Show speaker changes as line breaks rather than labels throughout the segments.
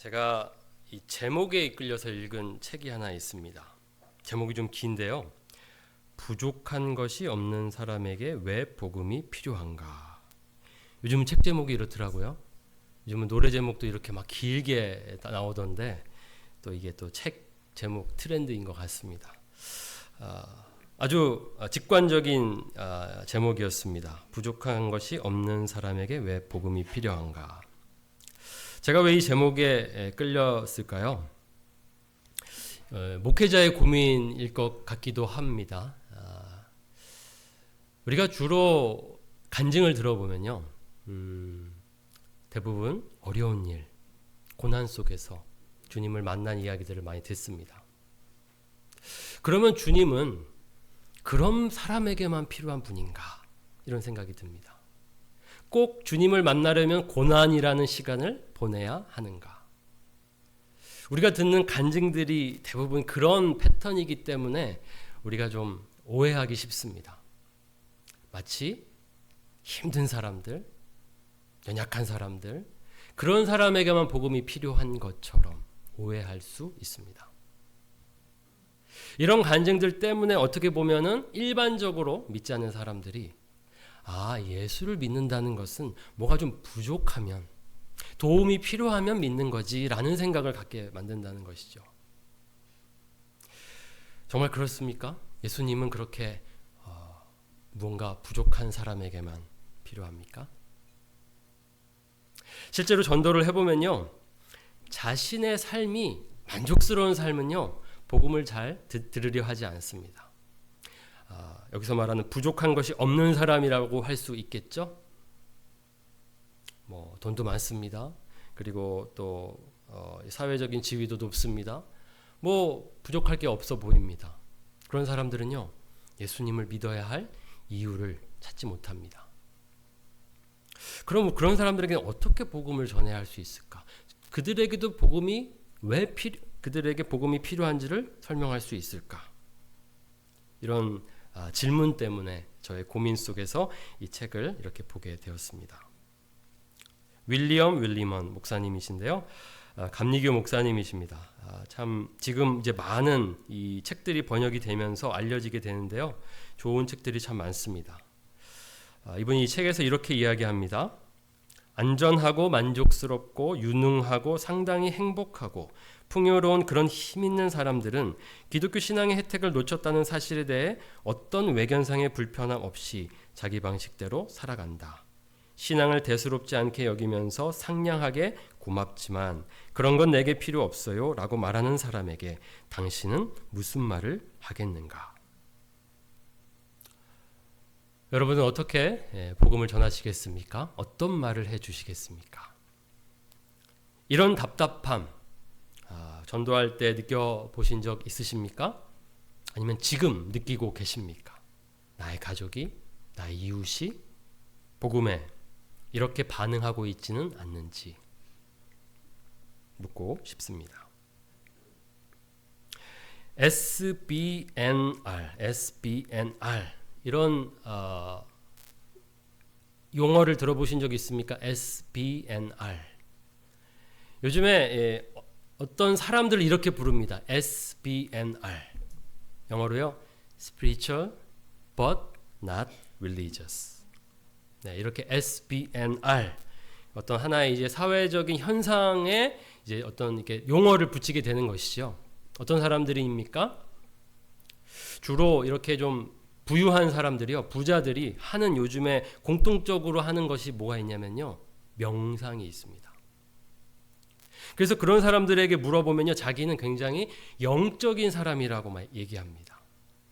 제가 이 제목에 이끌려서 읽은 책이 하나 있습니다. 제목이 좀 긴데요. 부족한 것이 없는 사람에게 왜 복음이 필요한가? 요즘은 책 제목이 이렇더라고요. 요즘은 노래 제목도 이렇게 막 길게 나오던데 또 이게 또 책 제목 트렌드인 것 같습니다. 아주 직관적인 제목이었습니다. 부족한 것이 없는 사람에게 왜 복음이 필요한가? 제가 왜 이 제목에 끌렸을까요? 목회자의 고민일 것 같기도 합니다. 우리가 주로 간증을 들어보면요, 대부분 어려운 일, 고난 속에서 주님을 만난 이야기들을 많이 듣습니다. 그러면 주님은 그런 사람에게만 필요한 분인가? 이런 생각이 듭니다. 꼭 주님을 만나려면 고난이라는 시간을 보내야 하는가? 우리가 듣는 간증들이 대부분 그런 패턴이기 때문에 우리가 좀 오해하기 쉽습니다. 마치 힘든 사람들, 연약한 사람들, 그런 사람에게만 복음이 필요한 것처럼 오해할 수 있습니다. 이런 간증들 때문에 어떻게 보면은 일반적으로 믿지 않는 사람들이 예수를 믿는다는 것은 뭐가 좀 부족하면, 도움이 필요하면 믿는 거지라는 생각을 갖게 만든다는 것이죠. 정말 그렇습니까? 예수님은 그렇게 무언가 부족한 사람에게만 필요합니까? 실제로 전도를 해보면요, 자신의 삶이 만족스러운 삶은요, 복음을 잘 들으려 하지 않습니다. 여기서 말하는 부족한 것이 없는 사람이라고 할 수 있겠죠? 돈도 많습니다. 그리고 또 사회적인 지위도 높습니다. 부족할 게 없어 보입니다. 그런 사람들은요, 예수님을 믿어야 할 이유를 찾지 못합니다. 그럼 그런 사람들에게는 어떻게 복음을 전해야 할 수 있을까? 그들에게도 그들에게 복음이 필요한지를 설명할 수 있을까? 이런 질문 때문에 저의 고민 속에서 이 책을 이렇게 보게 되었습니다. 윌리엄 윌리먼 목사님이신데요, 감리교 목사님이십니다. 참 지금 이제 많은 이 책들이 번역이 되면서 알려지게 되는데요, 좋은 책들이 참 많습니다. 이분이 이 책에서 이렇게 이야기합니다. 안전하고 만족스럽고 유능하고 상당히 행복하고 풍요로운 그런 힘 있는 사람들은 기독교 신앙의 혜택을 놓쳤다는 사실에 대해 어떤 외견상의 불편함 없이 자기 방식대로 살아간다. 신앙을 대수롭지 않게 여기면서 상냥하게 고맙지만 그런 건 내게 필요 없어요 라고 말하는 사람에게 당신은 무슨 말을 하겠는가? 여러분은 어떻게 복음을 전하시겠습니까? 어떤 말을 해주시겠습니까? 이런 답답함 전도할 때 느껴보신 적 있으십니까? 아니면 지금 느끼고 계십니까? 나의 가족이, 나의 이웃이 복음에 이렇게 반응하고 있지는 않는지 묻고 싶습니다. SBNR 이런 용어를 들어보신 적 있습니까? SBNR. 요즘에 어떤 사람들을 이렇게 부릅니다. SBNR. 영어로요, Spiritual but not religious. 네, 이렇게 SBNR, 어떤 하나의 이제 사회적인 현상에 이제 어떤 이렇게 용어를 붙이게 되는 것이죠. 어떤 사람들입니까? 주로 이렇게 좀 부유한 사람들이요, 부자들이 하는, 요즘에 공통적으로 하는 것이 뭐가 있냐면요, 명상이 있습니다. 그래서 그런 사람들에게 물어보면요, 자기는 굉장히 영적인 사람이라고 얘기합니다.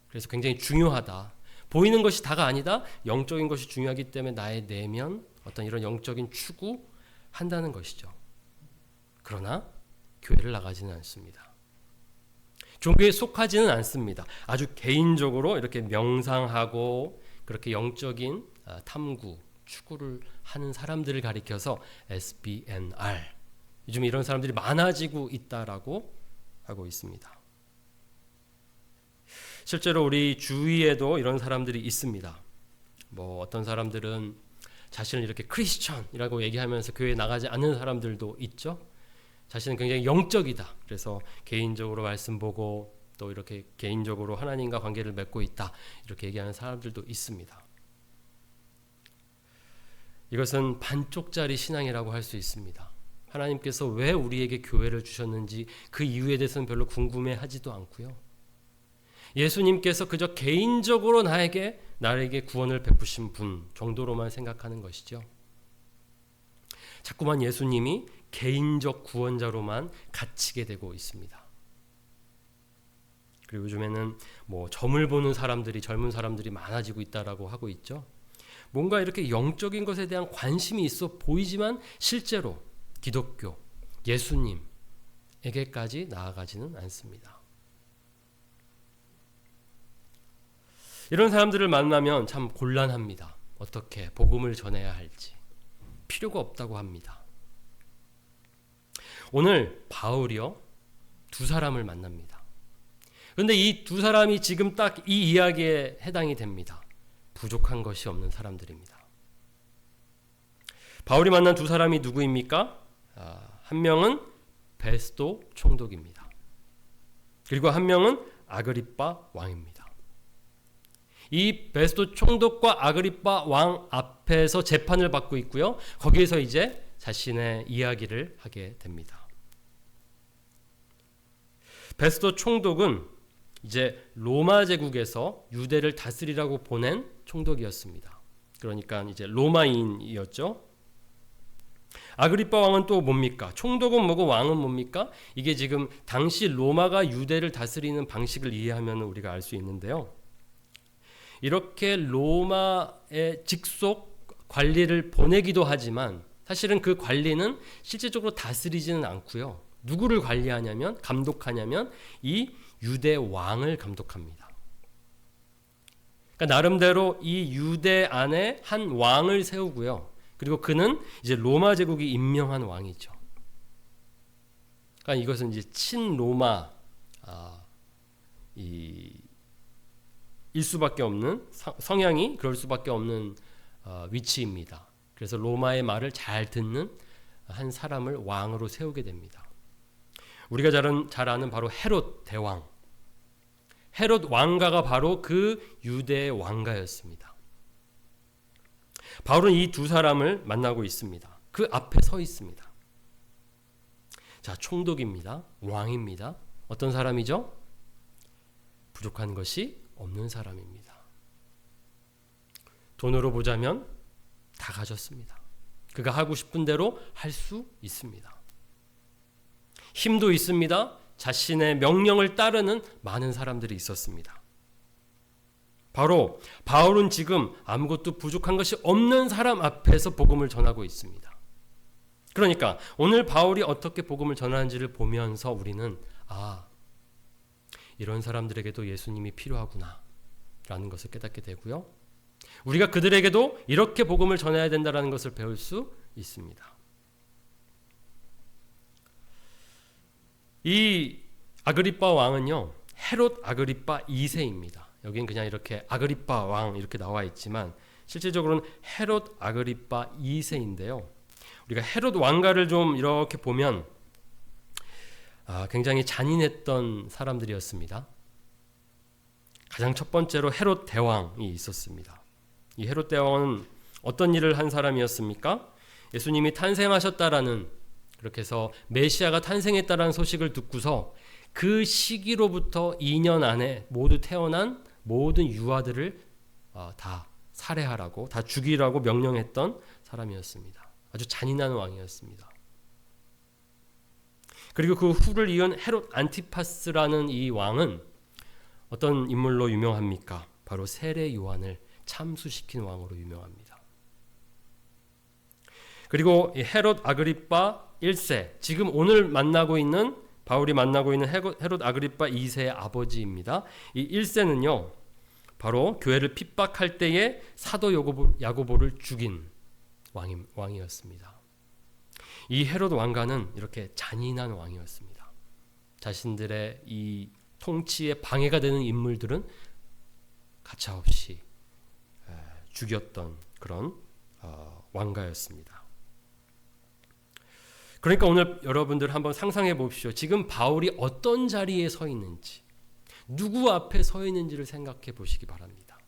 그래서 굉장히 중요하다. 보이는 것이 다가 아니다. 영적인 것이 중요하기 때문에 나의 내면, 어떤 이런 영적인 추구한다는 것이죠. 그러나 교회를 나가지는 않습니다. 종교에 속하지는 않습니다. 아주 개인적으로 이렇게 명상하고 그렇게 영적인 탐구, 추구를 하는 사람들을 가리켜서 SBNR. 요즘 이런 사람들이 많아지고 있다라고 하고 있습니다. 실제로 우리 주위에도 이런 사람들이 있습니다. 어떤 사람들은 자신을 이렇게 크리스천이라고 얘기하면서 교회에 나가지 않는 사람들도 있죠. 자신은 굉장히 영적이다. 그래서 개인적으로 말씀 보고 또 이렇게 개인적으로 하나님과 관계를 맺고 있다. 이렇게 얘기하는 사람들도 있습니다. 이것은 반쪽짜리 신앙이라고 할 수 있습니다. 하나님께서 왜 우리에게 교회를 주셨는지 그 이유에 대해서는 별로 궁금해하지도 않고요. 예수님께서 그저 개인적으로 나에게 구원을 베푸신 분 정도로만 생각하는 것이죠. 자꾸만 예수님이 개인적 구원자로만 갇히게 되고 있습니다. 그리고 요즘에는 점을 보는 사람들이, 젊은 사람들이 많아지고 있다라고 하고 있죠. 뭔가 이렇게 영적인 것에 대한 관심이 있어 보이지만 실제로 기독교, 예수님에게까지 나아가지는 않습니다. 이런 사람들을 만나면 참 곤란합니다. 어떻게 복음을 전해야 할지. 필요가 없다고 합니다. 오늘 바울이요, 두 사람을 만납니다. 그런데 이 두 사람이 지금 딱 이 이야기에 해당이 됩니다. 부족한 것이 없는 사람들입니다. 바울이 만난 두 사람이 누구입니까? 한 명은 베스도 총독입니다. 그리고 한 명은 아그리빠 왕입니다. 이 베스도 총독과 아그리빠 왕 앞에서 재판을 받고 있고요. 거기에서 이제 자신의 이야기를 하게 됩니다. 베스도 총독은 이제 로마 제국에서 유대를 다스리라고 보낸 총독이었습니다. 그러니까 이제 로마인이었죠. 아그리빠 왕은 또 뭡니까? 총독은 뭐고 왕은 뭡니까? 이게 지금 당시 로마가 유대를 다스리는 방식을 이해하면 우리가 알 수 있는데요. 이렇게 로마의 직속 관리를 보내기도 하지만 사실은 그 관리는 실질적으로 다스리지는 않고요. 누구를 관리하냐면, 감독하냐면 이 유대 왕을 감독합니다. 그러니까 나름대로 이 유대 안에 한 왕을 세우고요. 그리고 그는 이제 로마 제국이 임명한 왕이죠. 그러니까 이것은 이제 친로마 일 수밖에 없는, 성향이 그럴 수밖에 없는 위치입니다. 그래서 로마의 말을 잘 듣는 한 사람을 왕으로 세우게 됩니다. 우리가 잘 아는 바로 헤롯 대왕. 헤롯 왕가가 바로 그 유대의 왕가였습니다. 바울은 이 두 사람을 만나고 있습니다. 그 앞에 서 있습니다. 자, 총독입니다. 왕입니다. 어떤 사람이죠? 부족한 것이 없는 사람입니다. 돈으로 보자면 다 가졌습니다. 그가 하고 싶은 대로 할 수 있습니다. 힘도 있습니다. 자신의 명령을 따르는 많은 사람들이 있었습니다. 바로 바울은 지금 아무것도 부족한 것이 없는 사람 앞에서 복음을 전하고 있습니다. 그러니까 오늘 바울이 어떻게 복음을 전하는지를 보면서 우리는 이런 사람들에게도 예수님이 필요하구나 라는 것을 깨닫게 되고요. 우리가 그들에게도 이렇게 복음을 전해야 된다는 것을 배울 수 있습니다. 이 아그리빠 왕은요, 헤롯 아그리빠 2세입니다. 여기는 그냥 이렇게 아그리빠 왕 이렇게 나와 있지만 실질적으로는 헤롯 아그리빠 2세인데요. 우리가 헤롯 왕가를 좀 이렇게 보면 굉장히 잔인했던 사람들이었습니다. 가장 첫 번째로 헤롯 대왕이 있었습니다. 이 헤롯 대왕은 어떤 일을 한 사람이었습니까? 예수님이 탄생하셨다라는, 그렇게 해서 메시아가 탄생했다라는 소식을 듣고서 그 시기로부터 2년 안에 모두 태어난 모든 유아들을 다 살해하라고, 다 죽이라고 명령했던 사람이었습니다. 아주 잔인한 왕이었습니다. 그리고 그 후를 이은 헤롯 안티파스라는 이 왕은 어떤 인물로 유명합니까? 바로 세례 요한을 참수시킨 왕으로 유명합니다. 그리고 헤롯 아그리빠 1세, 지금 오늘 바울이 만나고 있는 헤롯 아그리빠 2세의 아버지입니다. 이 1세는요, 바로 교회를 핍박할 때에 사도 야고보를 죽인 왕이었습니다. 이 헤롯 왕가는 이렇게 잔인한 왕이었습니다. 자신들의 이 통치에 방해가 되는 인물들은 가차없이 죽였던 그런 왕가였습니다. 그러니까 오늘 여러분들 한번 상상해 보십시오. 지금 바울이 어떤 자리에 서 있는지, 누구 앞에 서 있는지를 생각해 보시기 바랍니다.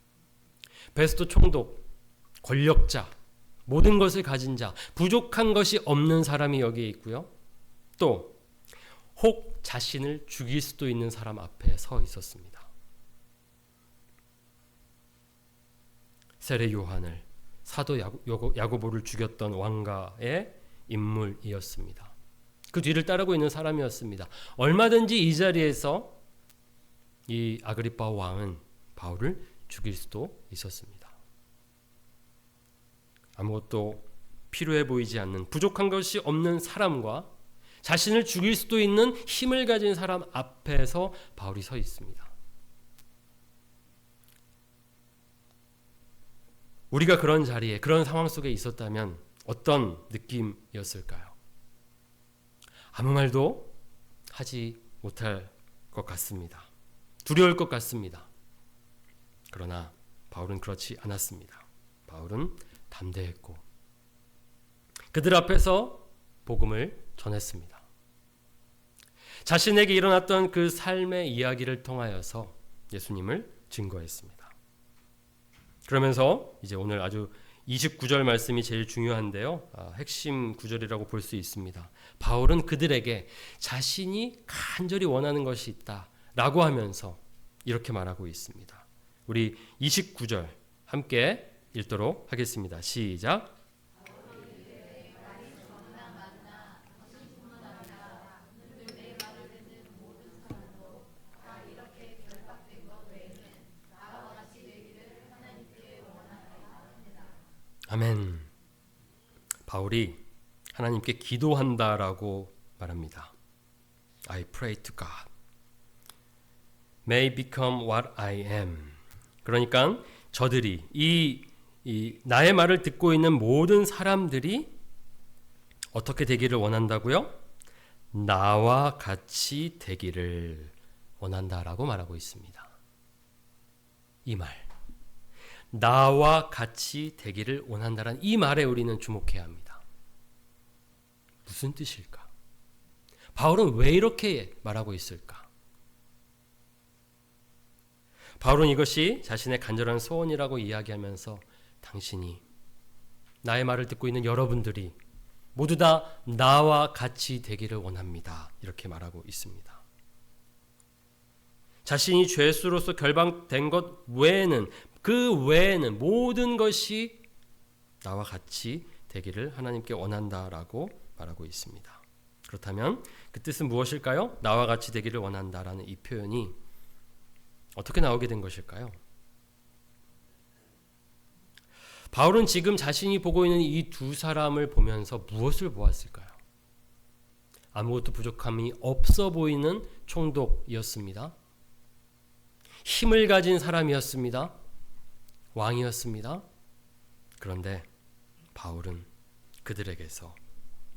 베스토 총독, 권력자, 모든 것을 가진 자, 부족한 것이 없는 사람이 여기에 있고요. 또 혹 자신을 죽일 수도 있는 사람 앞에 서 있었습니다. 세례 요한을, 사도 야고보를 죽였던 왕가의 인물이었습니다. 그 뒤를 따르고 있는 사람이었습니다. 얼마든지 이 자리에서 이 아그리파 왕은 바울을 죽일 수도 있었습니다. 아무것도 필요해 보이지 않는, 부족한 것이 없는 사람과 자신을 죽일 수도 있는 힘을 가진 사람 앞에서 바울이 서 있습니다. 우리가 그런 자리에, 그런 상황 속에 있었다면 어떤 느낌이었을까요? 아무 말도 하지 못할 것 같습니다. 두려울 것 같습니다. 그러나 바울은 그렇지 않았습니다. 바울은 담대했고 그들 앞에서 복음을 전했습니다. 자신에게 일어났던 그 삶의 이야기를 통하여서 예수님을 증거했습니다. 그러면서 이제 오늘 아주 29절 말씀이 제일 중요한데요. 핵심 구절이라고 볼 수 있습니다. 바울은 그들에게 자신이 간절히 원하는 것이 있다라고 하면서 이렇게 말하고 있습니다. 우리 29절 함께 읽도록 하겠습니다. 시작. 아멘. 바울이 하나님께 기도한다라고 말합니다. I pray to God. May become what I am. 그러니까 저들이 이 나의 말을 듣고 있는 모든 사람들이 어떻게 되기를 원한다고요? 나와 같이 되기를 원한다라고 말하고 있습니다. 이 말. 나와 같이 되기를 원한다는 이 말에 우리는 주목해야 합니다. 무슨 뜻일까? 바울은 왜 이렇게 말하고 있을까? 바울은 이것이 자신의 간절한 소원이라고 이야기하면서 당신이, 나의 말을 듣고 있는 여러분들이 모두 다 나와 같이 되기를 원합니다. 이렇게 말하고 있습니다. 자신이 죄수로서 결박된 것 외에는, 그 외에는 모든 것이 나와 같이 되기를 하나님께 원한다라고 말하고 있습니다. 그렇다면 그 뜻은 무엇일까요? 나와 같이 되기를 원한다라는 이 표현이 어떻게 나오게 된 것일까요? 바울은 지금 자신이 보고 있는 이 두 사람을 보면서 무엇을 보았을까요? 아무것도 부족함이 없어 보이는 총독이었습니다. 힘을 가진 사람이었습니다. 왕이었습니다. 그런데 바울은 그들에게서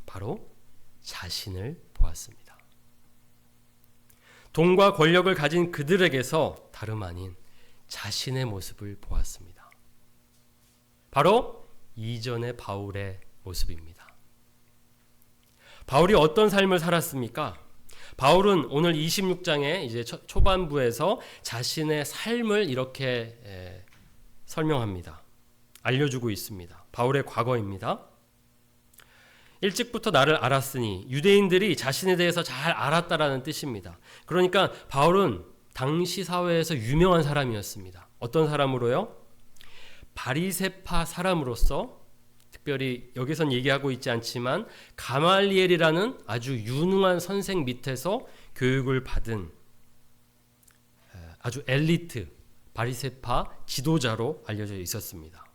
바로 자신을 보았습니다. 돈과 권력을 가진 그들에게서 다름 아닌 자신의 모습을 보았습니다. 바로 이전의 바울의 모습입니다. 바울이 어떤 삶을 살았습니까? 바울은 오늘 26장의 이제 초반부에서 자신의 삶을 이렇게 설명합니다. 알려주고 있습니다. 바울의 과거입니다. 일찍부터 나를 알았으니, 유대인들이 자신에 대해서 잘 알았다라는 뜻입니다. 그러니까 바울은 당시 사회에서 유명한 사람이었습니다. 어떤 사람으로요? 바리새파 사람으로서, 특별히 여기선 얘기하고 있지 않지만 가말리엘이라는 아주 유능한 선생 밑에서 교육을 받은 아주 엘리트 바리새파 지도자로 알려져 있었습니다.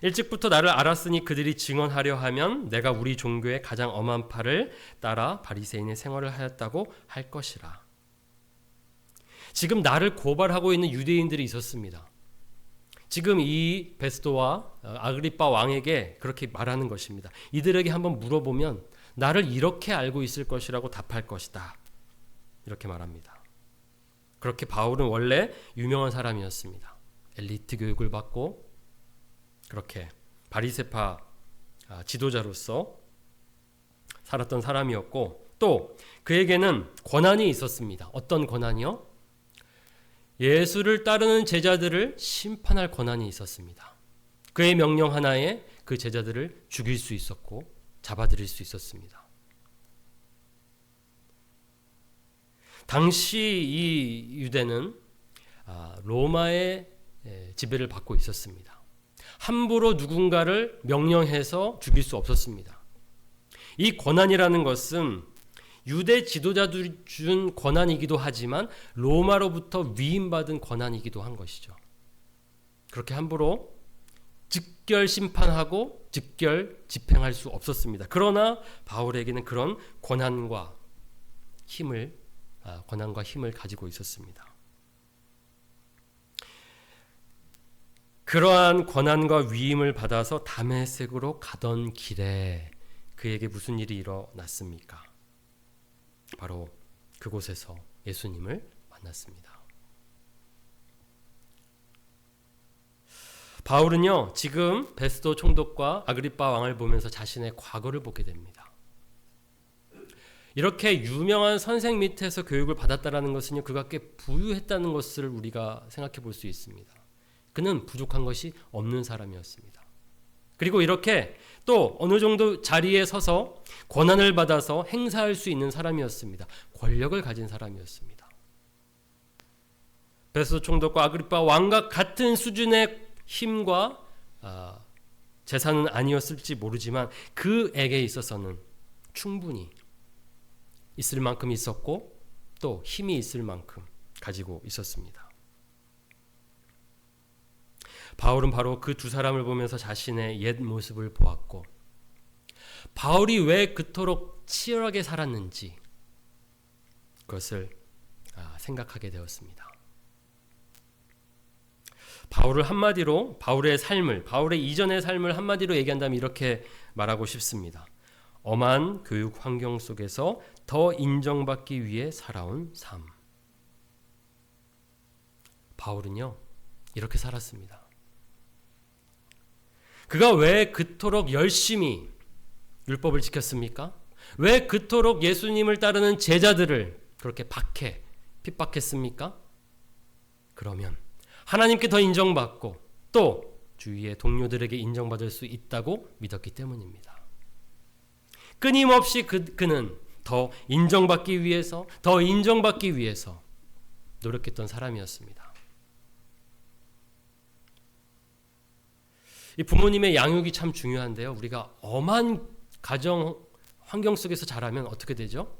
일찍부터 나를 알았으니 그들이 증언하려 하면 내가 우리 종교의 가장 엄한 파를 따라 바리새인의 생활을 하였다고 할 것이라. 지금 나를 고발하고 있는 유대인들이 있었습니다. 지금 이 베스도와 아그리파 왕에게 그렇게 말하는 것입니다. 이들에게 한번 물어보면 나를 이렇게 알고 있을 것이라고 답할 것이다. 이렇게 말합니다. 그렇게 바울은 원래 유명한 사람이었습니다. 엘리트 교육을 받고 그렇게 바리새파 지도자로서 살았던 사람이었고 또 그에게는 권한이 있었습니다. 어떤 권한이요? 예수를 따르는 제자들을 심판할 권한이 있었습니다. 그의 명령 하나에 그 제자들을 죽일 수 있었고 잡아들일 수 있었습니다. 당시 이 유대는 로마의 지배를 받고 있었습니다. 함부로 누군가를 명령해서 죽일 수 없었습니다. 이 권한이라는 것은 유대 지도자들이 준 권한이기도 하지만 로마로부터 위임받은 권한이기도 한 것이죠. 그렇게 함부로 즉결 심판하고 즉결 집행할 수 없었습니다. 그러나 바울에게는 그런 권한과 힘을 가지고 있었습니다. 그러한 권한과 위임을 받아서 다메섹으로 가던 길에 그에게 무슨 일이 일어났습니까? 바로 그곳에서 예수님을 만났습니다. 바울은요, 지금 베스도 총독과 아그리빠 왕을 보면서 자신의 과거를 보게 됩니다. 이렇게 유명한 선생 밑에서 교육을 받았다는 것은요, 그가 꽤 부유했다는 것을 우리가 생각해 볼 수 있습니다. 그는 부족한 것이 없는 사람이었습니다. 그리고 이렇게 또 어느 정도 자리에 서서 권한을 받아서 행사할 수 있는 사람이었습니다. 권력을 가진 사람이었습니다. 베스도 총독과 아그리빠 왕과 같은 수준의 힘과 재산은 아니었을지 모르지만 그에게 있어서는 충분히 있을 만큼 있었고 또 힘이 있을 만큼 가지고 있었습니다. 바울은 바로 그 두 사람을 보면서 자신의 옛 모습을 보았고 바울이 왜 그토록 치열하게 살았는지 그것을 생각하게 되었습니다. 바울의 이전의 삶을 한마디로 얘기한다면 이렇게 말하고 싶습니다. 엄한 교육 환경 속에서 더 인정받기 위해 살아온 삶. 바울은요, 이렇게 살았습니다. 그가 왜 그토록 열심히 율법을 지켰습니까? 왜 그토록 예수님을 따르는 제자들을 그렇게 핍박했습니까? 그러면 하나님께 더 인정받고 또 주위의 동료들에게 인정받을 수 있다고 믿었기 때문입니다. 끊임없이 그는 더 인정받기 위해서 노력했던 사람이었습니다. 이 부모님의 양육이 참 중요한데요. 우리가 엄한 가정 환경 속에서 자라면 어떻게 되죠?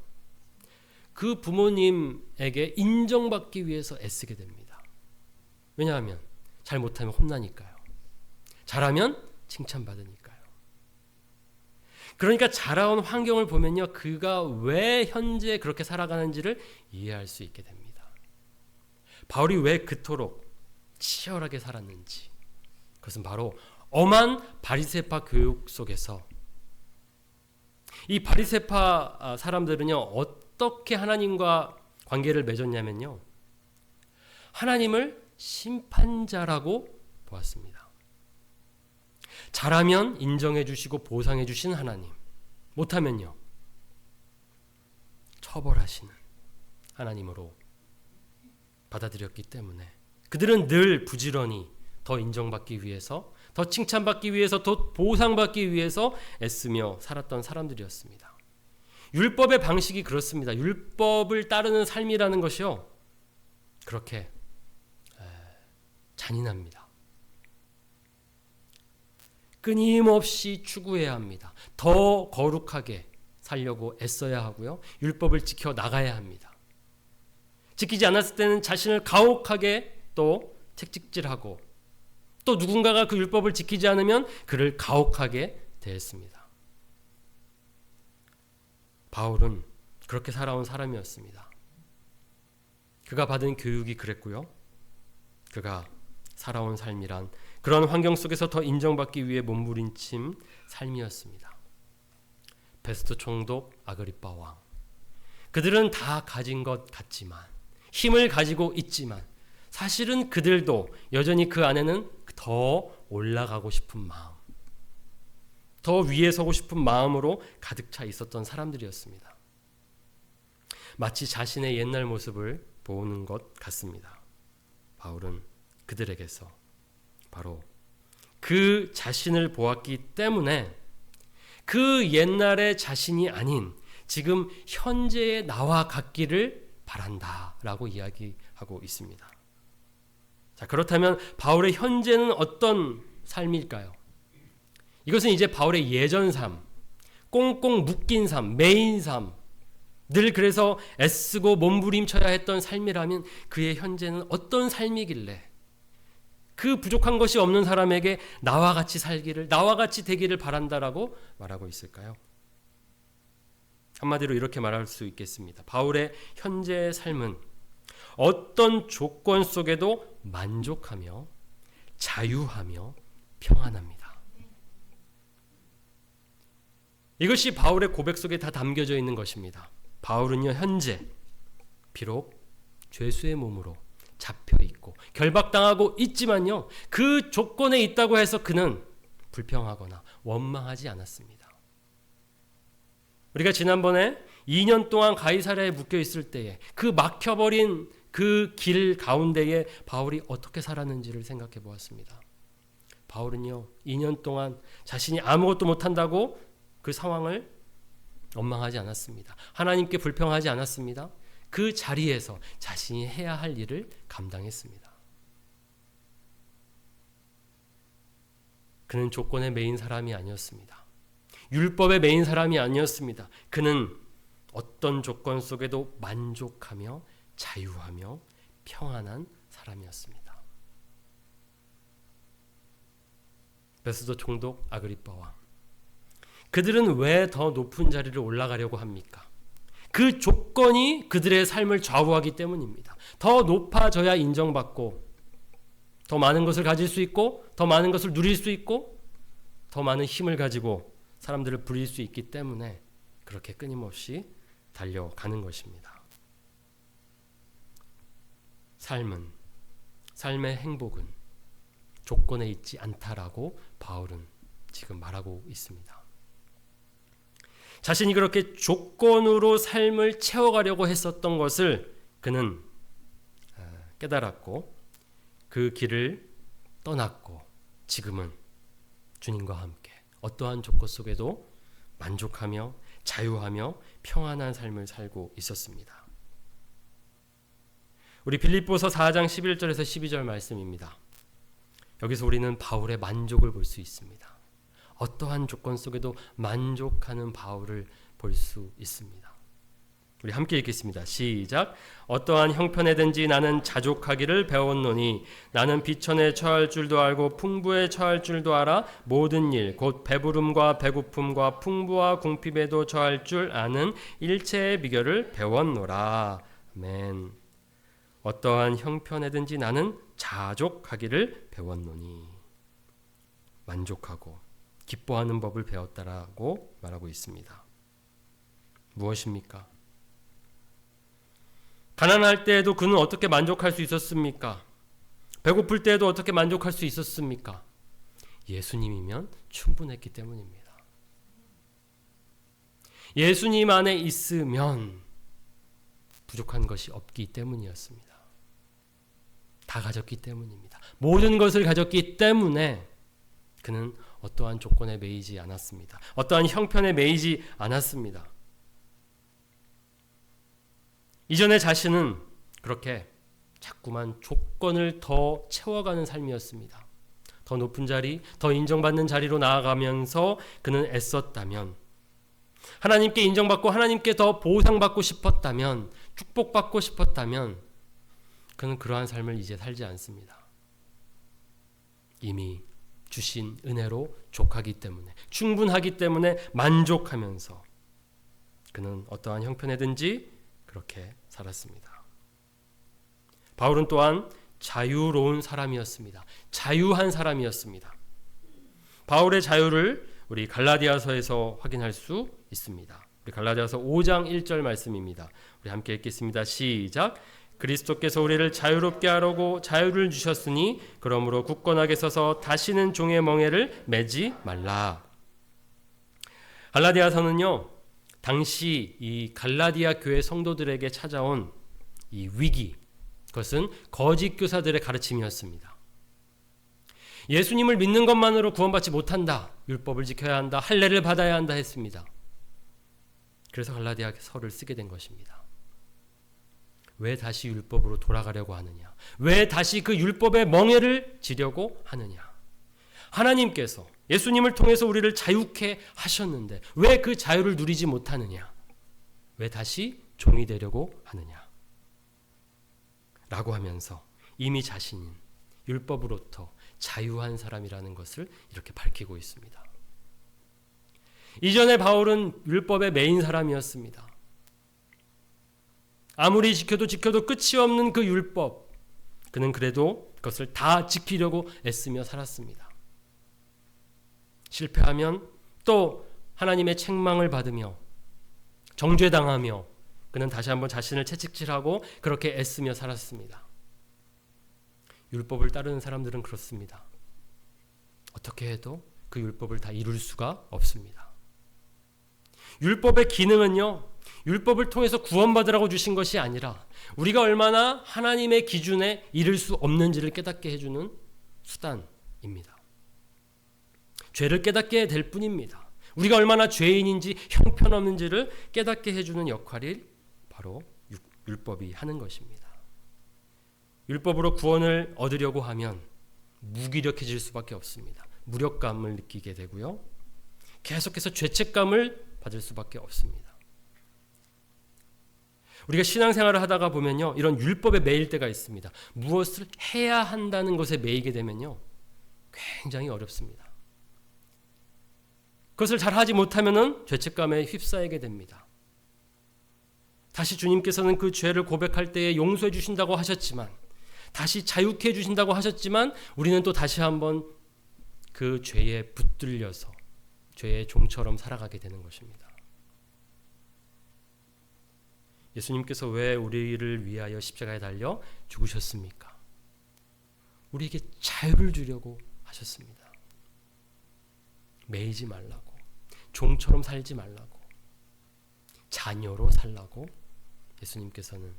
그 부모님에게 인정받기 위해서 애쓰게 됩니다. 왜냐하면 잘 못하면 혼나니까요. 잘하면 칭찬받으니까요. 그러니까 자라온 환경을 보면요, 그가 왜 현재 그렇게 살아가는지를 이해할 수 있게 됩니다. 바울이 왜 그토록 치열하게 살았는지, 그것은 바로 엄한 바리새파 교육 속에서 이 바리새파 사람들은요, 어떻게 하나님과 관계를 맺었냐면요, 하나님을 심판자라고 보았습니다. 잘하면 인정해 주시고 보상해 주신 하나님, 못하면요 처벌하시는 하나님으로 받아들였기 때문에 그들은 늘 부지런히 더 인정받기 위해서, 더 칭찬받기 위해서, 더 보상받기 위해서 애쓰며 살았던 사람들이었습니다. 율법의 방식이 그렇습니다. 율법을 따르는 삶이라는 것이요, 그렇게 잔인합니다. 끊임없이 추구해야 합니다. 더 거룩하게 살려고 애써야 하고요, 율법을 지켜 나가야 합니다. 지키지 않았을 때는 자신을 가혹하게 또 채찍질하고 또 누군가가 그 율법을 지키지 않으면 그를 가혹하게 대했습니다. 바울은 그렇게 살아온 사람이었습니다. 그가 받은 교육이 그랬고요, 그가 살아온 삶이란 그런 환경 속에서 더 인정받기 위해 몸부림친 삶이었습니다. 베스도 총독, 아그리빠 왕, 그들은 다 가진 것 같지만, 힘을 가지고 있지만 사실은 그들도 여전히 그 안에는 더 올라가고 싶은 마음, 더 위에 서고 싶은 마음으로 가득 차 있었던 사람들이었습니다. 마치 자신의 옛날 모습을 보는 것 같습니다. 바울은 그들에게서 바로 그 자신을 보았기 때문에 그 옛날의 자신이 아닌 지금 현재의 나와 같기를 바란다라고 이야기하고 있습니다. 자, 그렇다면 바울의 현재는 어떤 삶일까요? 이것은 이제 바울의 예전 삶, 꽁꽁 묶인 삶, 매인 삶, 늘 그래서 애쓰고 몸부림쳐야 했던 삶이라면 그의 현재는 어떤 삶이길래 그 부족한 것이 없는 사람에게 나와 같이 살기를, 나와 같이 되기를 바란다라고 말하고 있을까요? 한마디로 이렇게 말할 수 있겠습니다. 바울의 현재의 삶은 어떤 조건 속에도 만족하며 자유하며 평안합니다. 이것이 바울의 고백 속에 다 담겨져 있는 것입니다. 바울은요, 현재 비록 죄수의 몸으로 잡혀있고 결박당하고 있지만요, 그 조건에 있다고 해서 그는 불평하거나 원망하지 않았습니다. 우리가 지난번에 2년 동안 가이사랴에 묶여 있을 때에 그 막혀버린 그 길 가운데에 바울이 어떻게 살았는지를 생각해 보았습니다. 바울은요, 2년 동안 자신이 아무것도 못한다고 그 상황을 원망하지 않았습니다. 하나님께 불평하지 않았습니다. 그 자리에서 자신이 해야 할 일을 감당했습니다. 그는 조건에 매인 사람이 아니었습니다. 율법에 매인 사람이 아니었습니다. 그는 어떤 조건 속에도 만족하며 자유하며 평안한 사람이었습니다. 베스도 총독, 아그리빠 왕, 그들은 왜 더 높은 자리를 올라가려고 합니까? 그 조건이 그들의 삶을 좌우하기 때문입니다. 더 높아져야 인정받고 더 많은 것을 가질 수 있고 더 많은 것을 누릴 수 있고 더 많은 힘을 가지고 사람들을 부릴 수 있기 때문에 그렇게 끊임없이 달려가는 것입니다. 삶의 행복은 조건에 있지 않다라고 바울은 지금 말하고 있습니다. 자신이 그렇게 조건으로 삶을 채워가려고 했었던 것을 그는 깨달았고 그 길을 떠났고 지금은 주님과 함께 어떠한 조건 속에도 만족하며 자유하며 평안한 삶을 살고 있었습니다. 우리 빌립보서 4장 11절에서 12절 말씀입니다. 여기서 우리는 바울의 만족을 볼 수 있습니다. 어떠한 조건 속에도 만족하는 바울을 볼 수 있습니다. 우리 함께 읽겠습니다. 시작. 어떠한 형편에든지 나는 자족하기를 배웠노니 나는 비천에 처할 줄도 알고 풍부에 처할 줄도 알아 모든 일 곧 배부름과 배고픔과 풍부와 궁핍에도 처할 줄 아는 일체의 비결을 배웠노라. 아멘. 어떠한 형편에든지 나는 자족하기를 배웠노니 만족하고 기뻐하는 법을 배웠다라고 말하고 있습니다. 무엇입니까? 가난할 때에도 그는 어떻게 만족할 수 있었습니까? 배고플 때에도 어떻게 만족할 수 있었습니까? 예수님이면 충분했기 때문입니다. 예수님 안에 있으면 부족한 것이 없기 때문이었습니다. 다 가졌기 때문입니다. 모든 것을 가졌기 때문에 그는 어떠한 조건에 매이지 않았습니다. 어떠한 형편에 매이지 않았습니다. 이전의 자신은 그렇게 자꾸만 조건을 더 채워가는 삶이었습니다. 더 높은 자리, 더 인정받는 자리로 나아가면서 그는 애썼다면, 하나님께 인정받고 하나님께 더 보상받고 싶었다면, 축복받고 싶었다면 그는 그러한 삶을 이제 살지 않습니다. 이미 주신 은혜로 족하기 때문에, 충분하기 때문에 만족하면서 그는 어떠한 형편에든지 그렇게 살았습니다. 바울은 또한 자유로운 사람이었습니다. 자유한 사람이었습니다. 바울의 자유를 우리 갈라디아서에서 확인할 수 있습니다. 우리 갈라디아서 5장 1절 말씀입니다. 우리 함께 읽겠습니다. 시작. 그리스도께서 우리를 자유롭게 하려고 자유를 주셨으니 그러므로 굳건하게 서서 다시는 종의 멍에를 매지 말라. 갈라디아서는요, 당시 이 갈라디아 교회 성도들에게 찾아온 이 위기, 그것은 거짓 교사들의 가르침이었습니다. 예수님을 믿는 것만으로 구원받지 못한다. 율법을 지켜야 한다. 할례를 받아야 한다 했습니다. 그래서 갈라디아서를 쓰게 된 것입니다. 왜 다시 율법으로 돌아가려고 하느냐? 왜 다시 그 율법의 멍에를 지려고 하느냐? 하나님께서 예수님을 통해서 우리를 자유케 하셨는데 왜 그 자유를 누리지 못하느냐? 왜 다시 종이 되려고 하느냐? 라고 하면서 이미 자신인 율법으로부터 자유한 사람이라는 것을 이렇게 밝히고 있습니다. 이전에 바울은 율법에 매인 사람이었습니다. 아무리 지켜도 끝이 없는 그 율법, 그는 그래도 그것을 다 지키려고 애쓰며 살았습니다. 실패하면 또 하나님의 책망을 받으며 정죄당하며 그는 다시 한번 자신을 채찍질하고 그렇게 애쓰며 살았습니다. 율법을 따르는 사람들은 그렇습니다. 어떻게 해도 그 율법을 다 이룰 수가 없습니다. 율법의 기능은요, 율법을 통해서 구원받으라고 주신 것이 아니라 우리가 얼마나 하나님의 기준에 이를 수 없는지를 깨닫게 해주는 수단입니다. 죄를 깨닫게 될 뿐입니다. 우리가 얼마나 죄인인지 형편없는지를 깨닫게 해주는 역할이 바로 율법이 하는 것입니다. 율법으로 구원을 얻으려고 하면 무기력해질 수밖에 없습니다. 무력감을 느끼게 되고요. 계속해서 죄책감을 받을 수밖에 없습니다. 우리가 신앙생활을 하다가 보면요, 이런 율법에 매일 때가 있습니다. 무엇을 해야 한다는 것에 매이게 되면요, 굉장히 어렵습니다. 그것을 잘 하지 못하면은 죄책감에 휩싸이게 됩니다. 다시 주님께서는 그 죄를 고백할 때에 용서해 주신다고 하셨지만, 다시 자유케 해 주신다고 하셨지만, 우리는 또 다시 한번 그 죄에 붙들려서 죄의 종처럼 살아가게 되는 것입니다. 예수님께서 왜 우리를 위하여 십자가에 달려 죽으셨습니까? 우리에게 자유를 주려고 하셨습니다. 매이지 말라고, 종처럼 살지 말라고, 자녀로 살라고 예수님께서는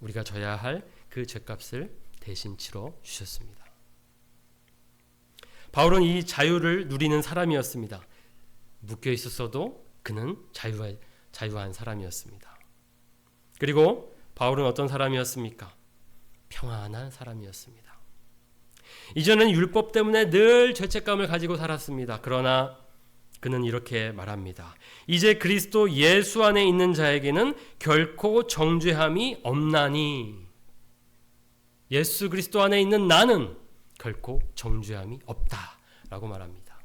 우리가 져야 할 그 죄값을 대신 치러 주셨습니다. 바울은 이 자유를 누리는 사람이었습니다. 묶여 있었어도 그는 자유한 사람이었습니다. 그리고 바울은 어떤 사람이었습니까? 평안한 사람이었습니다. 이전에는 율법 때문에 늘 죄책감을 가지고 살았습니다. 그러나 그는 이렇게 말합니다. 이제 그리스도 예수 안에 있는 자에게는 결코 정죄함이 없나니. 예수 그리스도 안에 있는 나는 결코 정죄함이 없다라고 말합니다.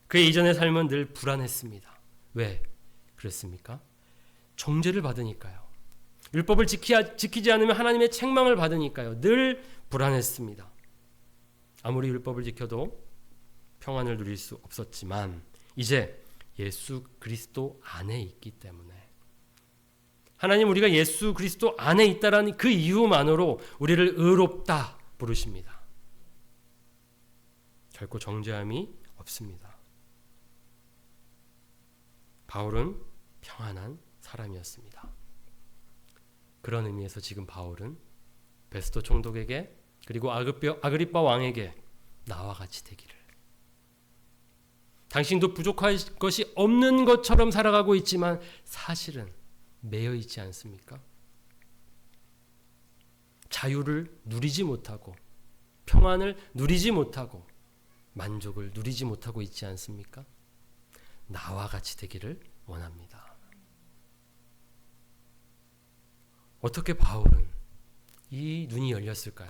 그의 이전의 삶은 늘 불안했습니다. 왜 그랬습니까? 정죄를 받으니까요. 율법을 지키지 않으면 하나님의 책망을 받으니까요. 늘 불안했습니다. 아무리 율법을 지켜도 평안을 누릴 수 없었지만 이제 예수 그리스도 안에 있기 때문에 하나님 우리가 예수 그리스도 안에 있다라는 그 이유만으로 우리를 의롭다 부르십니다. 결코 정죄함이 없습니다. 바울은 평안한 사람이었습니다. 그런 의미에서 지금 바울은 베스도 총독에게 그리고 아그리빠 왕에게 나와 같이 되기를, 당신도 부족할 것이 없는 것처럼 살아가고 있지만 사실은 매여 있지 않습니까? 자유를 누리지 못하고 평안을 누리지 못하고 만족을 누리지 못하고 있지 않습니까? 나와 같이 되기를 원합니다. 어떻게 바울은 이 눈이 열렸을까요?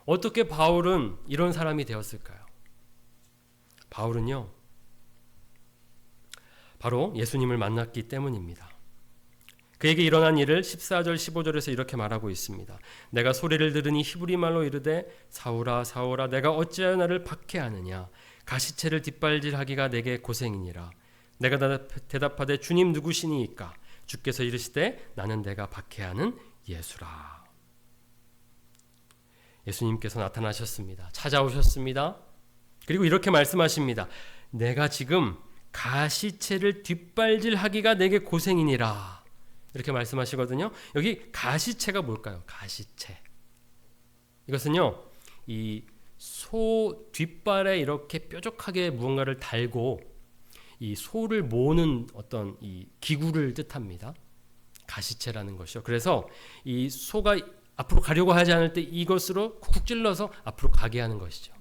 어떻게 바울은 이런 사람이 되었을까요? 바울은요, 바로 예수님을 만났기 때문입니다. 그에게 일어난 일을 14절 15절에서 이렇게 말하고 있습니다. 내가 소리를 들으니 히브리 말로 이르되 사울아 사울아 내가 어찌하여 나를 박해하느냐, 가시체를 뒷발질하기가 내게 고생이니라. 내가 대답하되 주님 누구시니이까? 주께서 이르시되 나는 내가 박해하는 예수라. 예수님께서 나타나셨습니다. 찾아오셨습니다. 그리고 이렇게 말씀하십니다. 내가 지금 가시채를 뒷발질하기가 내게 고생이니라. 이렇게 말씀하시거든요. 여기 가시채가 뭘까요? 가시채. 이것은요, 이 소 뒷발에 이렇게 뾰족하게 무언가를 달고 이 소를 모는 어떤 이 기구를 뜻합니다. 가시채라는 것이요. 그래서 이 소가 앞으로 가려고 하지 않을 때 이것으로 쿡쿡 찔러서 앞으로 가게 하는 것이죠.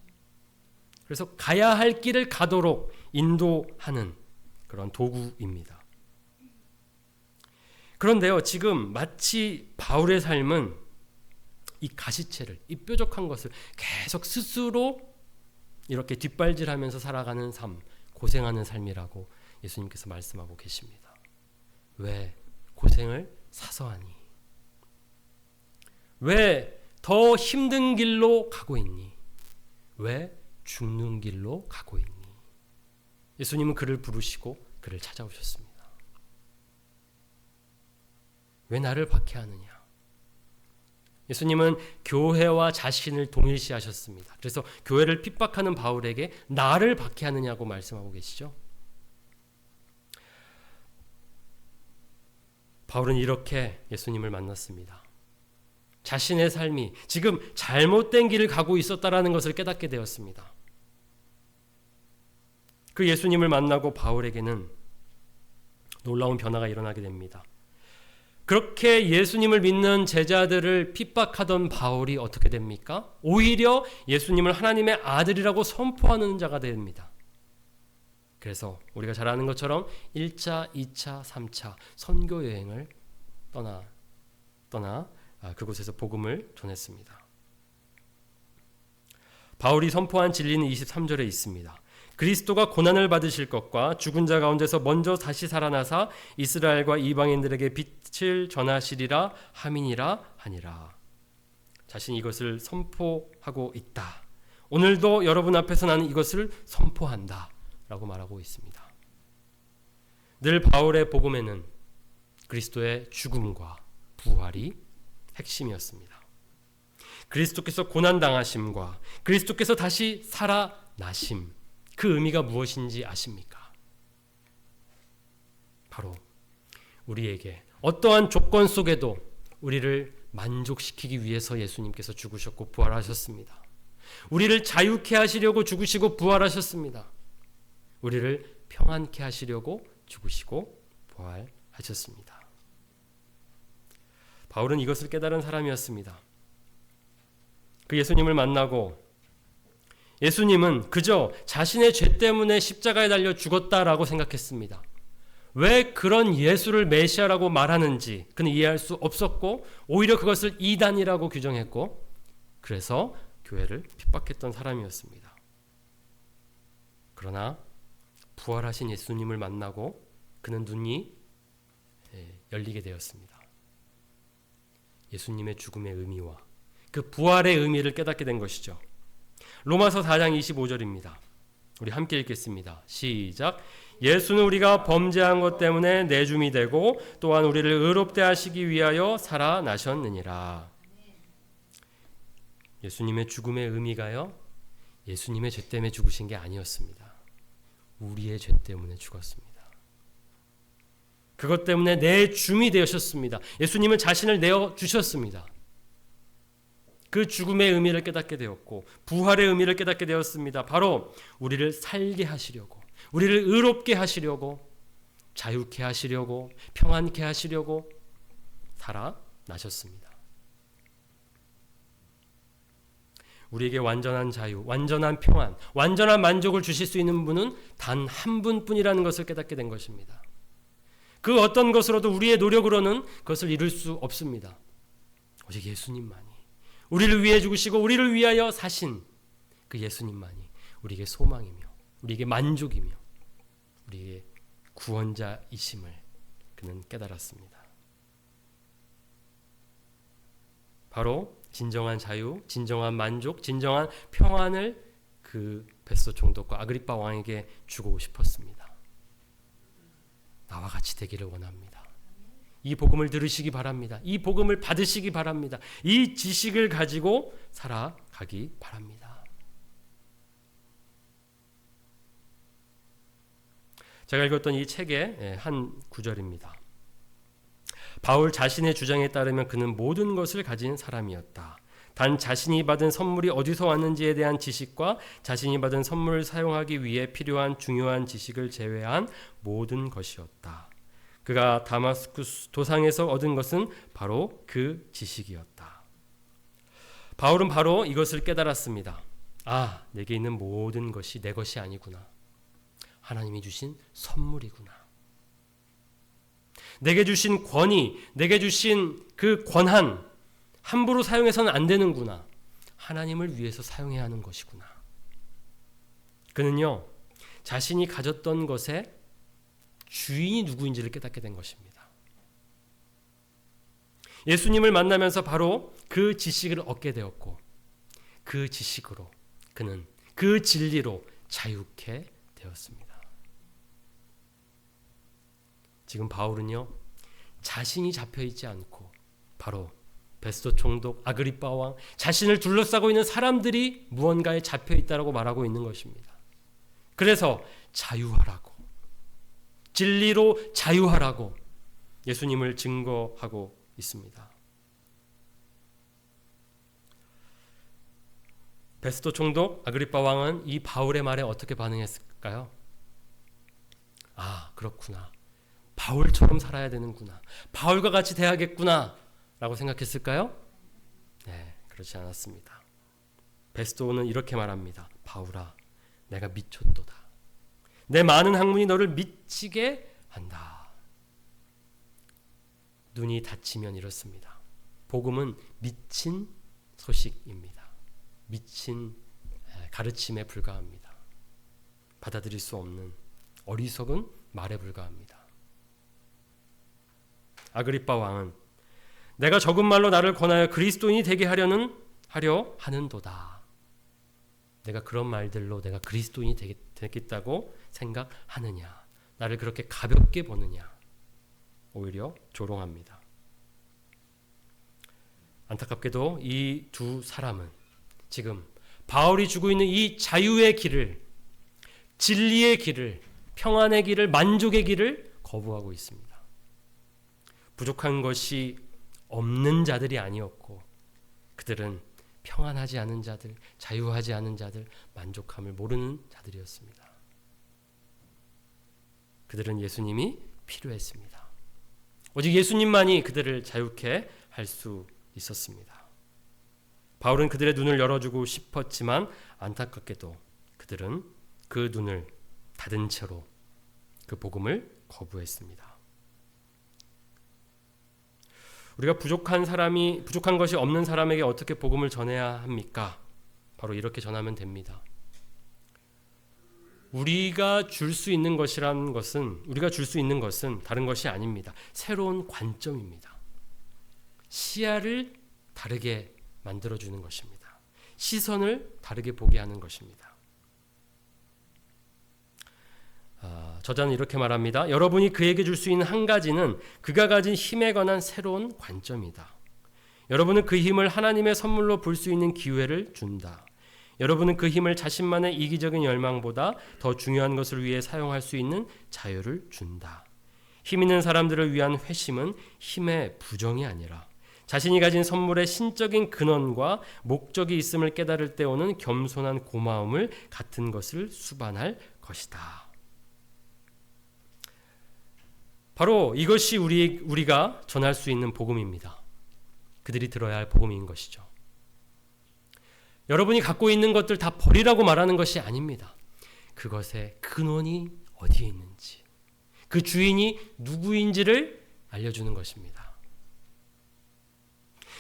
그래서 가야 할 길을 가도록 인도하는 그런 도구입니다. 그런데요, 지금 마치 바울의 삶은 이 가시채를, 이 뾰족한 것을 계속 스스로 이렇게 뒷발질하면서 살아가는 삶, 고생하는 삶이라고 예수님께서 말씀하고 계십니다. 왜 고생을 사서 하니? 왜 더 힘든 길로 가고 있니? 왜 죽는 길로 가고 있니? 예수님은 그를 부르시고 그를 찾아오셨습니다. 왜 나를 박해하느냐? 예수님은 교회와 자신을 동일시하셨습니다. 그래서 교회를 핍박하는 바울에게 나를 박해하느냐고 말씀하고 계시죠. 바울은 이렇게 예수님을 만났습니다. 자신의 삶이 지금 잘못된 길을 가고 있었다라는 것을 깨닫게 되었습니다. 그 예수님을 만나고 바울에게는 놀라운 변화가 일어나게 됩니다. 그렇게 예수님을 믿는 제자들을 핍박하던 바울이 어떻게 됩니까? 오히려 예수님을 하나님의 아들이라고 선포하는 자가 됩니다. 그래서 우리가 잘 아는 것처럼 1차, 2차, 3차 선교 여행을 떠나 그곳에서 복음을 전했습니다. 바울이 선포한 진리는 23절에 있습니다. 그리스도가 고난을 받으실 것과 죽은 자 가운데서 먼저 다시 살아나사 이스라엘과 이방인들에게 빛을 전하시리라 함이니라 하니라. 자신이 이것을 선포하고 있다. 오늘도 여러분 앞에서 나는 이것을 선포한다 라고 말하고 있습니다. 늘 바울의 복음에는 그리스도의 죽음과 부활이 핵심이었습니다. 그리스도께서 고난당하심과 그리스도께서 다시 살아나심, 그 의미가 무엇인지 아십니까? 바로 우리에게 어떠한 조건 속에도 우리를 만족시키기 위해서 예수님께서 죽으셨고 부활하셨습니다. 우리를 자유케 하시려고 죽으시고 부활하셨습니다. 우리를 평안케 하시려고 죽으시고 부활하셨습니다. 바울은 이것을 깨달은 사람이었습니다. 그 예수님을 만나고 예수님은 그저 자신의 죄 때문에 십자가에 달려 죽었다라고 생각했습니다. 왜 그런 예수를 메시아라고 말하는지 그는 이해할 수 없었고 오히려 그것을 이단이라고 규정했고 그래서 교회를 핍박했던 사람이었습니다. 그러나 부활하신 예수님을 만나고 그는 눈이 열리게 되었습니다. 예수님의 죽음의 의미와 그 부활의 의미를 깨닫게 된 것이죠. 로마서 4장 25절입니다. 우리 함께 읽겠습니다. 시작. 예수는 우리가 범죄한 것 때문에 내줌이 되고 또한 우리를 의롭게 하시기 위하여 살아나셨느니라. 예수님의 죽음의 의미가요, 예수님의 죄 때문에 죽으신 게 아니었습니다. 우리의 죄 때문에 죽었습니다. 그것 때문에 내 줌이 되셨습니다. 예수님은 자신을 내어주셨습니다. 그 죽음의 의미를 깨닫게 되었고 부활의 의미를 깨닫게 되었습니다. 바로 우리를 살게 하시려고, 우리를 의롭게 하시려고, 자유케 하시려고, 평안케 하시려고 살아나셨습니다. 우리에게 완전한 자유, 완전한 평안, 완전한 만족을 주실 수 있는 분은 단 한 분뿐이라는 것을 깨닫게 된 것입니다. 그 어떤 것으로도 우리의 노력으로는 그것을 이룰 수 없습니다. 오직 예수님만이, 우리를 위해 죽으시고 우리를 위하여 사신 그 예수님만이 우리에게 소망이며 우리에게 만족이며 우리에게 구원자이심을 그는 깨달았습니다. 바로 진정한 자유, 진정한 만족, 진정한 평안을 그 베스도 총독과 아그리빠 왕에게 주고 싶었습니다. 나와 같이 되기를 원합니다. 이 복음을 들으시기 바랍니다. 이 복음을 받으시기 바랍니다. 이 지식을 가지고 살아가기 바랍니다. 제가 읽었던 이 책의 한 구절입니다. 바울 자신의 주장에 따르면 그는 모든 것을 가진 사람이었다. 단 자신이 받은 선물이 어디서 왔는지에 대한 지식과 자신이 받은 선물을 사용하기 위해 필요한 중요한 지식을 제외한 모든 것이었다. 그가 다마스쿠스 도상에서 얻은 것은 바로 그 지식이었다. 바울은 바로 이것을 깨달았습니다. 아, 내게 있는 모든 것이 내 것이 아니구나. 하나님이 주신 선물이구나. 내게 주신 권위, 내게 주신 그 권한, 함부로 사용해서는 안 되는구나. 하나님을 위해서 사용해야 하는 것이구나. 그는요, 자신이 가졌던 것의 주인이 누구인지를 깨닫게 된 것입니다. 예수님을 만나면서 바로 그 지식을 얻게 되었고, 그 지식으로 그는 그 진리로 자유케 되었습니다. 지금 바울은요, 자신이 잡혀있지 않고 바로 베스도 총독, 아그리빠 왕, 자신을 둘러싸고 있는 사람들이 무언가에 잡혀있다라고 말하고 있는 것입니다. 그래서 자유하라고, 진리로 자유하라고 예수님을 증거하고 있습니다. 베스도 총독, 아그리빠 왕은 이 바울의 말에 어떻게 반응했을까요? 아, 그렇구나. 바울처럼 살아야 되는구나. 바울과 같이 돼야겠구나 라고 생각했을까요? 네, 그렇지 않았습니다. 베스도는 이렇게 말합니다. 바울아, 내가 미쳤도다. 내 많은 학문이 너를 미치게 한다. 눈이 닫히면 이렇습니다. 복음은 미친 소식입니다. 미친 가르침에 불과합니다. 받아들일 수 없는 어리석은 말에 불과합니다. 아그리빠 왕은 내가 적은 말로 나를 권하여 그리스도인이 되게 하려 하는도다. 내가 그런 말들로 내가 그리스도인이 되겠다고 생각하느냐. 나를 그렇게 가볍게 보느냐. 오히려 조롱합니다. 안타깝게도 이 두 사람은 지금 바울이 주고 있는 이 자유의 길을, 진리의 길을, 평안의 길을, 만족의 길을 거부하고 있습니다. 부족한 것이 없는 자들이 아니었고 그들은 평안하지 않은 자들, 자유하지 않은 자들, 만족함을 모르는 자들이었습니다. 그들은 예수님이 필요했습니다. 오직 예수님만이 그들을 자유케 할 수 있었습니다. 바울은 그들의 눈을 열어주고 싶었지만 안타깝게도 그들은 그 눈을 닫은 채로 그 복음을 거부했습니다. 우리가 부족한 것이 없는 사람에게 어떻게 복음을 전해야 합니까? 바로 이렇게 전하면 됩니다. 우리가 줄 수 있는 것은 다른 것이 아닙니다. 새로운 관점입니다. 시야를 다르게 만들어주는 것입니다. 시선을 다르게 보게 하는 것입니다. 저자는 이렇게 말합니다. 여러분이 그에게 줄 수 있는 한 가지는 그가 가진 힘에 관한 새로운 관점이다. 여러분은 그 힘을 하나님의 선물로 볼 수 있는 기회를 준다. 여러분은 그 힘을 자신만의 이기적인 열망보다 더 중요한 것을 위해 사용할 수 있는 자유를 준다. 힘 있는 사람들을 위한 회심은 힘의 부정이 아니라 자신이 가진 선물의 신적인 근원과 목적이 있음을 깨달을 때 오는 겸손한 고마움을 같은 것을 수반할 것이다. 바로 이것이 우리가 전할 수 있는 복음입니다. 그들이 들어야 할 복음인 것이죠. 여러분이 갖고 있는 것들 다 버리라고 말하는 것이 아닙니다. 그것의 근원이 어디에 있는지, 그 주인이 누구인지를 알려주는 것입니다.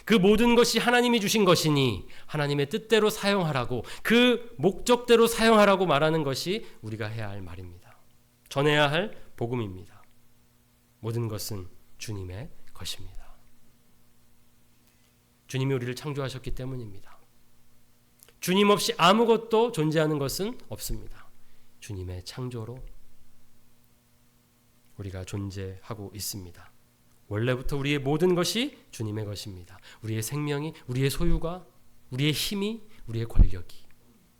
그 모든 것이 하나님이 주신 것이니 하나님의 뜻대로 사용하라고, 그 목적대로 사용하라고 말하는 것이 우리가 해야 할 말입니다. 전해야 할 복음입니다. 모든 것은 주님의 것입니다. 주님이 우리를 창조하셨기 때문입니다. 주님 없이 아무것도 존재하는 것은 없습니다. 주님의 창조로 우리가 존재하고 있습니다. 원래부터 우리의 모든 것이 주님의 것입니다. 우리의 생명이, 우리의 소유가, 우리의 힘이, 우리의 권력이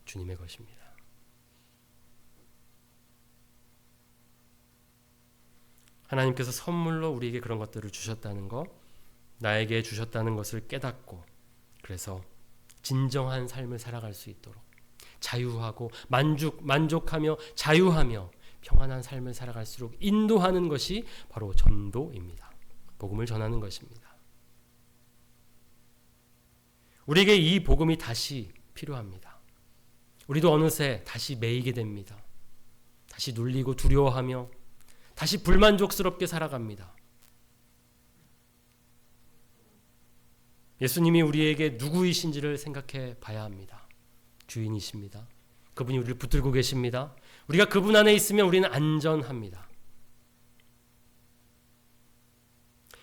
주님의 것입니다. 하나님께서 선물로 우리에게 그런 것들을 주셨다는 것, 나에게 주셨다는 것을 깨닫고 그래서 진정한 삶을 살아갈 수 있도록 자유하고 만족하며 자유하며 평안한 삶을 살아갈수록 인도하는 것이 바로 전도입니다. 복음을 전하는 것입니다. 우리에게 이 복음이 다시 필요합니다. 우리도 어느새 다시 매이게 됩니다. 다시 눌리고 두려워하며 다시 불만족스럽게 살아갑니다. 예수님이 우리에게 누구이신지를 생각해 봐야 합니다. 주인이십니다. 그분이 우리를 붙들고 계십니다. 우리가 그분 안에 있으면 우리는 안전합니다.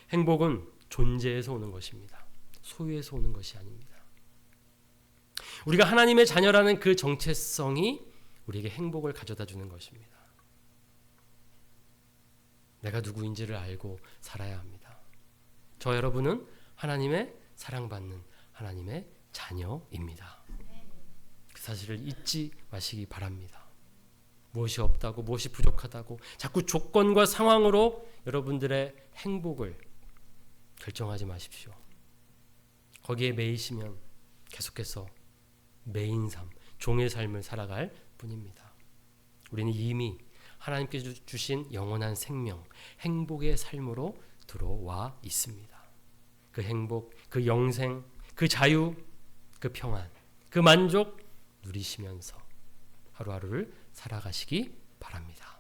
행복은 존재에서 오는 것입니다. 소유에서 오는 것이 아닙니다. 우리가 하나님의 자녀라는 그 정체성이 우리에게 행복을 가져다 주는 것입니다. 내가 누구인지를 알고 살아야 합니다. 저 여러분은 하나님의 사랑받는 하나님의 자녀입니다. 그 사실을 잊지 마시기 바랍니다. 무엇이 없다고 무엇이 부족하다고 자꾸 조건과 상황으로 여러분들의 행복을 결정하지 마십시오. 거기에 매이시면 계속해서 매인 삶, 종의 삶을 살아갈 뿐입니다. 우리는 이미 하나님께서 주신 영원한 생명, 행복의 삶으로 들어와 있습니다. 그 행복, 그 영생, 그 자유, 그 평안, 그 만족 누리시면서 하루하루를 살아가시기 바랍니다.